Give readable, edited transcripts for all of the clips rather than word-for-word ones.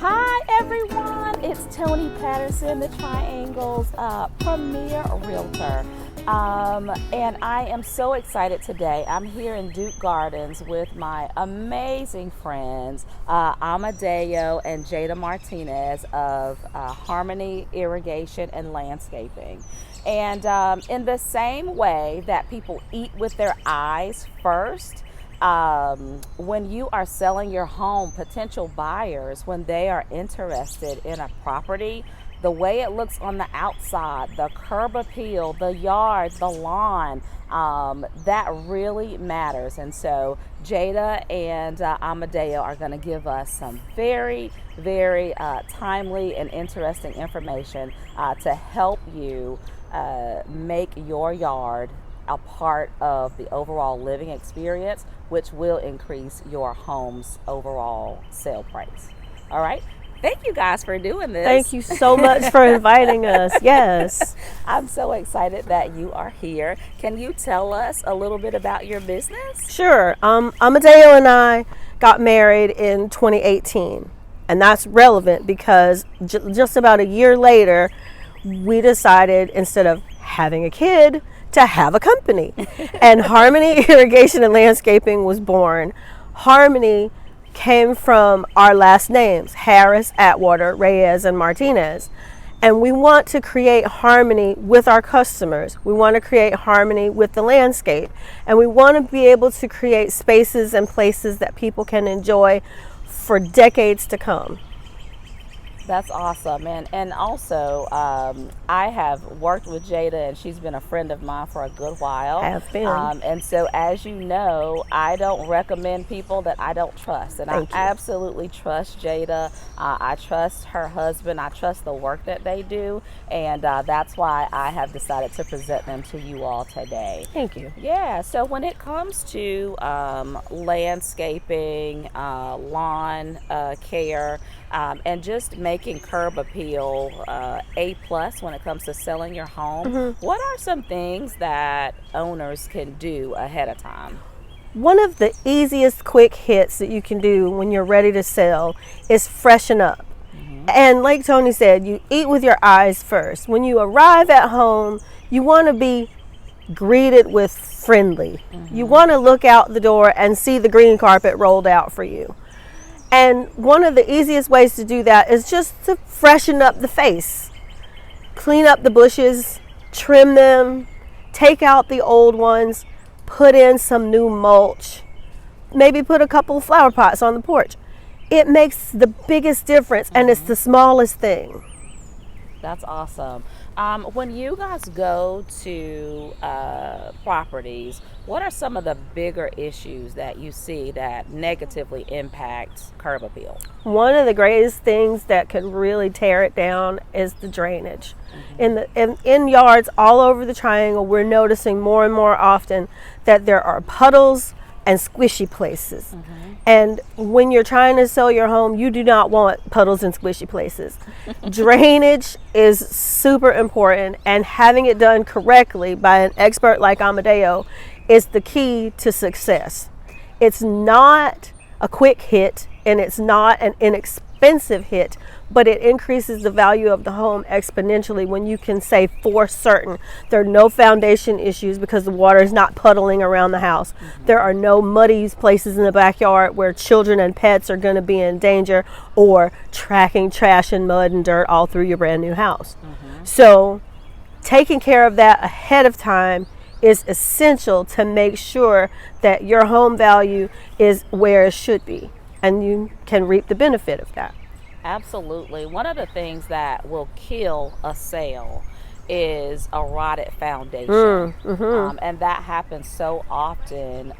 Hi everyone, it's Toni Patterson, the Triangle's premier realtor. And I am so excited today. I'm here in Duke Gardens with my amazing friends, Amadeo and Jada Martinez of Harmony Irrigation and Landscaping. And in the same way that people eat with their eyes first, when you are selling your home, potential buyers, when they are interested in a property, the way it looks on the outside, the curb appeal, the yard, the lawn, that really matters. And so Jada and Amadeo are going to give us some very, very timely and interesting information to help you make your yard a part of the overall living experience, which will increase your home's overall sale price. All right. Thank you guys for doing this. Thank you so much for inviting us. Yes. I'm so excited that you are here. Can you tell us a little bit about your business? Sure. Amadeo and I got married in 2018, and that's relevant because just about a year later, we decided instead of having a kid, to have a company. And Harmony Irrigation and Landscaping was born. Harmony came from our last names, Harris, Atwater, Reyes, and Martinez. And we want to create harmony with our customers. We want to create harmony with the landscape. And we want to be able to create spaces and places that people can enjoy for decades to come. That's awesome. And also, I have worked with Jada, and she's been a friend of mine for a good while. I have been. And so, as you know, I don't recommend people that I don't trust. And I absolutely trust Jada. I trust her husband. I trust the work that they do. And that's why I have decided to present them to you all today. Thank you. Yeah. So when it comes to landscaping, lawn care, and just making curb appeal A+ when it comes to selling your home, what are some things that owners can do ahead of time? One of the easiest quick hits that you can do when you're ready to sell is freshen up. And like Toni said, you eat with your eyes first. When you arrive at home, you want to be greeted with friendly. You want to look out the door and see the green carpet rolled out for you. And one of the easiest ways to do that is just to freshen up the face. Clean up the bushes, trim them, take out the old ones, put in some new mulch, maybe put a couple of flower pots on the porch. It makes the biggest difference, and it's the smallest thing. That's awesome. When you guys go to properties, what are some of the bigger issues that you see that negatively impacts curb appeal? One of the greatest things that could really tear it down is the drainage. In yards all over the Triangle, we're noticing more and more often that there are puddles and squishy places. And when you're trying to sell your home, you do not want puddles and squishy places. Drainage is super important, and having it done correctly by an expert like Amadeo is the key to success. It's not a quick hit, and it's not an inexpensive hit, but it increases the value of the home exponentially when you can say for certain there are no foundation issues because the water is not puddling around the house. There are no muddy places in the backyard where children and pets are going to be in danger, or tracking trash and mud and dirt all through your brand new house. So taking care of that ahead of time is essential to make sure that your home value is where it should be, and you can reap the benefit of that. Absolutely. One of the things that will kill a sale is a rotted foundation. And that happens so often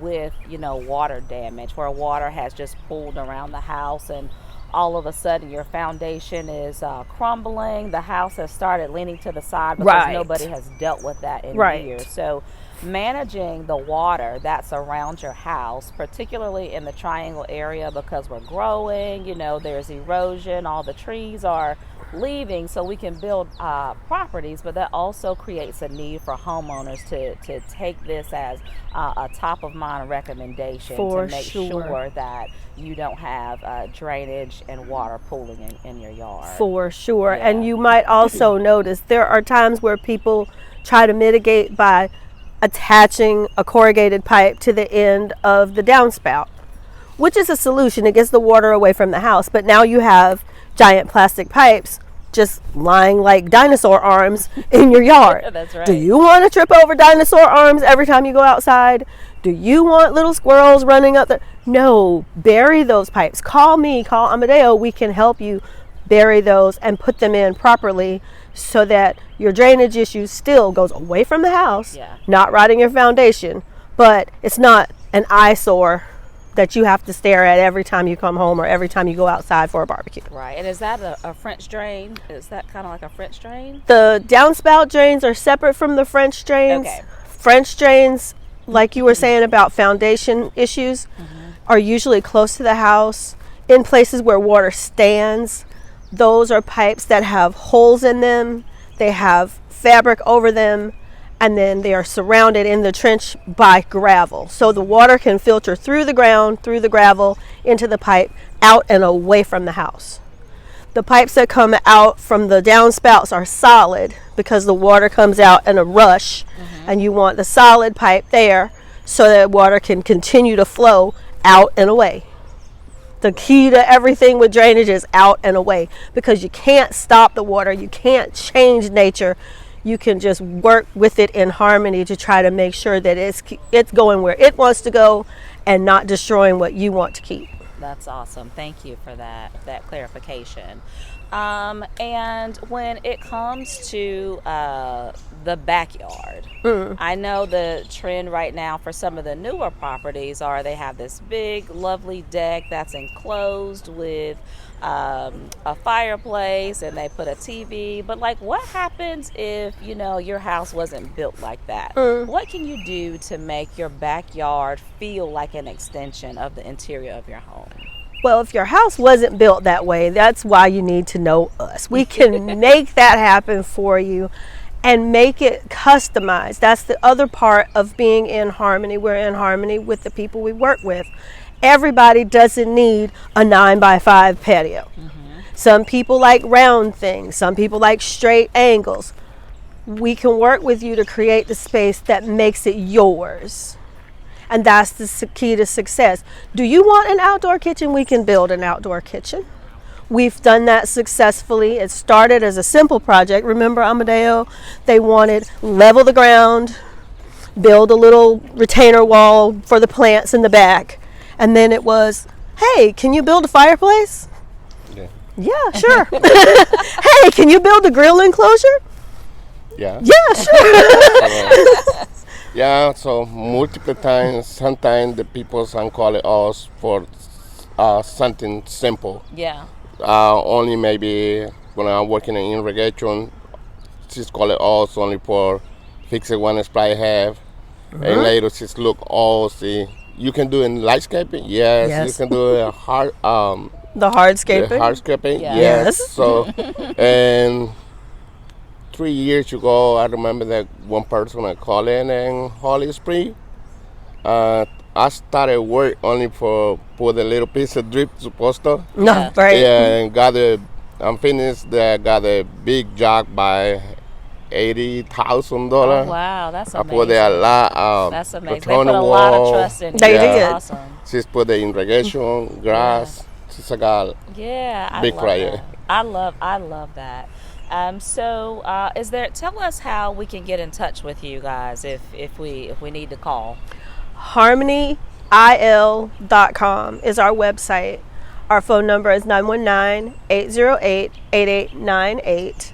with, water damage, where water has just pooled around the house, and all of a sudden your foundation is crumbling. The house has started leaning to the side because nobody has dealt with that in years. So managing the water that's around your house, particularly in the triangle area, because we're growing, there's erosion, all the trees are leaving so we can build properties, but that also creates a need for homeowners to take this as a top of mind recommendation For to make sure that you don't have drainage and water pooling in your yard. For sure. Yeah. And you might also notice there are times where people try to mitigate by attaching a corrugated pipe to the end of the downspout, which is a solution. It gets the water away from the house, but now you have giant plastic pipes just lying like dinosaur arms in your yard. That's right. Do you want to trip over dinosaur arms every time you go outside? Do you want little squirrels running up there? No, bury those pipes. Call me, call Amadeo. We can help you bury those and put them in properly so that your drainage issue still goes away from the house, not rotting your foundation, but it's not an eyesore that you have to stare at every time you come home or every time you go outside for a barbecue. Right. And is that a French drain? Is that kind of like a French drain? The downspout drains are separate from the French drains. Okay. French drains, like you were saying about foundation issues, are usually close to the house in places where water stands. Those are pipes that have holes in them. They have fabric over them, and then they are surrounded in the trench by gravel. So the water can filter through the ground, through the gravel, into the pipe, out and away from the house. The pipes that come out from the downspouts are solid because the water comes out in a rush, and you want the solid pipe there so that water can continue to flow out and away. The key to everything with drainage is out and away, because you can't stop the water, you can't change nature. You can just work with it in harmony to try to make sure that it's going where it wants to go and not destroying what you want to keep. That's awesome. Thank you for that clarification. And when it comes to the backyard, I know the trend right now for some of the newer properties are they have this big, lovely deck that's enclosed with a fireplace, and they put a TV. But like, what happens if your house wasn't built like that? What can you do to make your backyard feel like an extension of the interior of your home? Well, if your house wasn't built that way, that's why you need to know us. We can make that happen for you and make it customized. That's the other part of being in harmony. We're in harmony with the people we work with. Everybody doesn't need a 9x5 patio. Some people like round things. Some people like straight angles. We can work with you to create the space that makes it yours. And that's the key to success. Do you want an outdoor kitchen? We can build an outdoor kitchen. We've done that successfully. It started as a simple project. Remember Amadeo? They wanted level the ground, build a little retainer wall for the plants in the back. And then it was, hey, can you build a fireplace? Yeah, sure. Hey, can you build a grill enclosure? Yeah, sure. Yeah, so multiple times, sometimes the people call it us for something simple. Yeah. Only maybe when I'm working in irrigation, she's call it us only for fixing one spray I have. And later she's look, see, you can do in landscaping? Yes. You can do a hard, the hardscaping? The hardscaping, yes. So, and 3 years ago, I remember that one person I called in Holly Springs. I started work only for put a little piece of drip supposed to. No, right. Yeah, and I'm finished. Got a big job by $80,000. Oh, wow, that's amazing. I put there a lot. That's amazing. They put a lot of trust in you. They did. Awesome. She's put the irrigation, grass. She's got big project. I love that. So tell us how we can get in touch with you guys if we need to call. Harmonyirrigation.com is our website. Our phone number is 919-808-8898,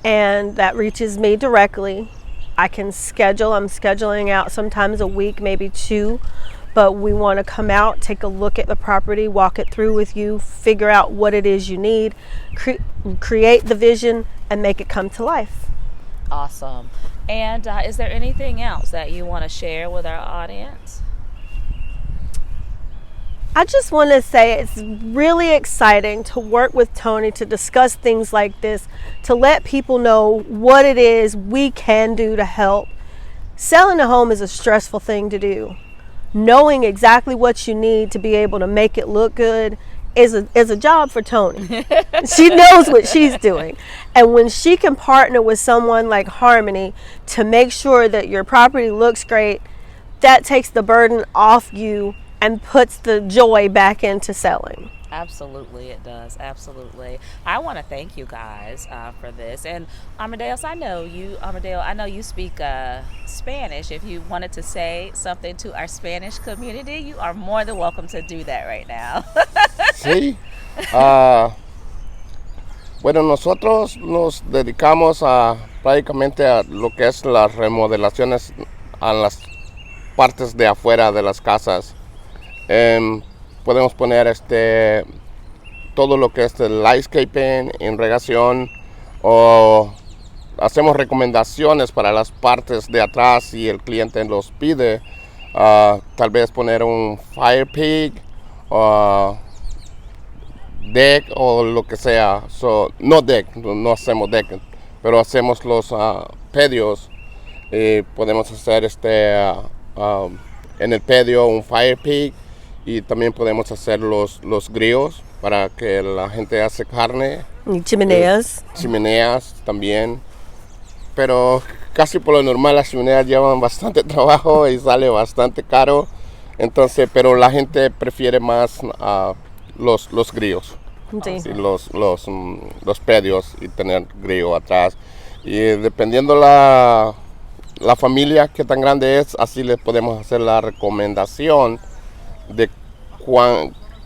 and that reaches me directly. I'm scheduling out sometimes a week, maybe two, but we want to come out, take a look at the property, walk it through with you, figure out what it is you need, create the vision, and make it come to life. Awesome. And is there anything else that you want to share with our audience? I just want to say it's really exciting to work with Toni to discuss things like this, to let people know what it is we can do to help. Selling a home is a stressful thing to do. Knowing exactly what you need to be able to make it look good is a job for Toni. She knows what she's doing. And when she can partner with someone like Harmony to make sure that your property looks great, that takes the burden off you and puts the joy back into selling. Absolutely, it does. Absolutely. I want to thank you guys for this. And Amadeus, I know you speak Spanish. If you wanted to say something to our Spanish community, you are more than welcome to do that right now. Sí. Bueno, nosotros nos dedicamos prácticamente a lo que es las remodelaciones a las partes de afuera de las casas. Podemos poner todo lo que es el landscaping, irrigación, o hacemos recomendaciones para las partes de atrás si el cliente los pide. Tal vez poner un fire pig, deck o lo que sea. No deck, no hacemos deck, pero hacemos los pedios. Podemos hacer en el pedio un fire pig. Y también podemos hacer los grillos para que la gente hace carne. Y chimeneas. Chimeneas también. Pero casi por lo normal las chimeneas llevan bastante trabajo y sale bastante caro. Entonces, pero la gente prefiere más los grillos. Sí. Y los pedios y tener grillo atrás. Y dependiendo la familia que tan grande es, así les podemos hacer la recomendación de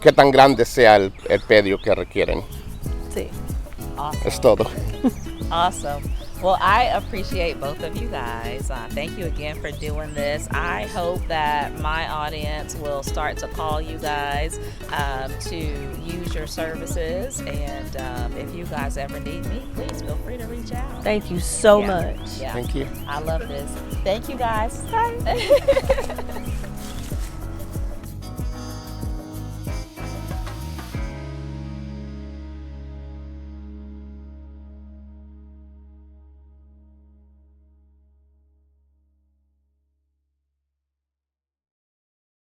qué tan grande sea el pedio que requieren. Sí. Awesome. Es todo. Awesome. Well, I appreciate both of you guys. Thank you again for doing this. I hope that my audience will start to call you guys to use your services. And if you guys ever need me, please feel free to reach out. Thank you so much. Yeah. Thank you. I love this. Thank you guys. Bye.